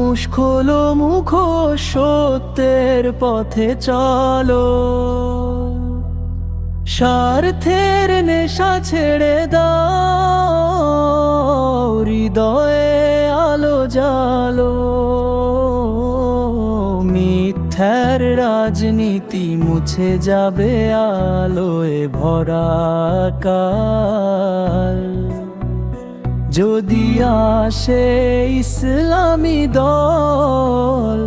মানুষ খোলো মুখ, সত্যের পথে চলো। স্বার্থের নেশা ছেড়ে দাও, হৃদয়ে আলো জালো। মিথ্যার রাজনীতি মুছে যাবে আলোয় ভরা কাল। যদি আসে ইসলামী দল,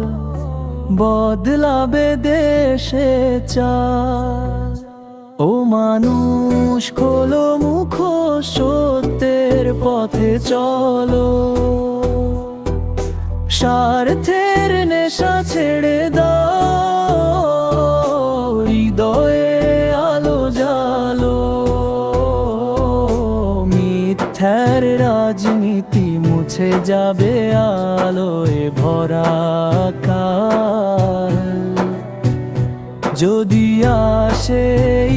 বদলাবে দেশে চাল। ও মানুষ খোলো মুখ, সত্যের পথে চলো। স্বার্থের নেশা ছেড়ে দাও, হৃদয়ে আলো জালো। মিথ্যার রাজনীতি মুছে যাবে আলোয় ভরা কাল। যদি আসে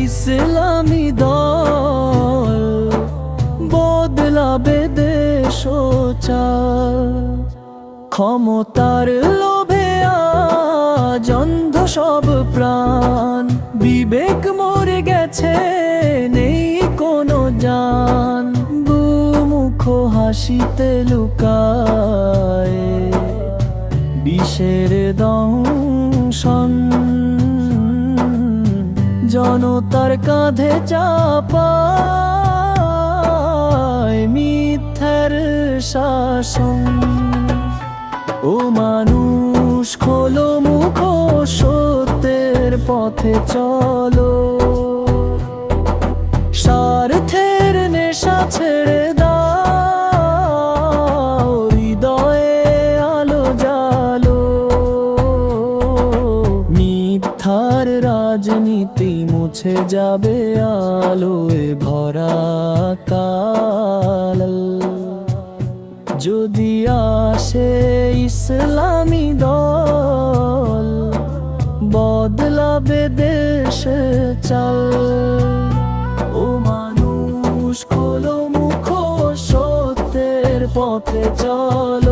ইসলামী দল, বদলাবে দেশ চাল। ক্ষমতার লোভে আজ অন্ধ সব প্রাণ, বিবেক মরে গেছে নেই কোনো জান। দুমুখ হাসিতে লুকায় বিষের দংশন, জনতার কাঁধে চাপায় মিথ্যার শাসন। ও মানুষ খোলো মুখ, সত্যের পথে চলো। স্বার্থের নেশা ছেড়ে দাও, হৃদয়ে আলো জালো। মিথ্যার রাজনীতি মুছে যাবে আলোয় ভরা কাল। যদি আসে ইসলামী দল, বদলাবে দেশে চাল। ও মানুষ খোলো মুখ, সত্যের পথে চল।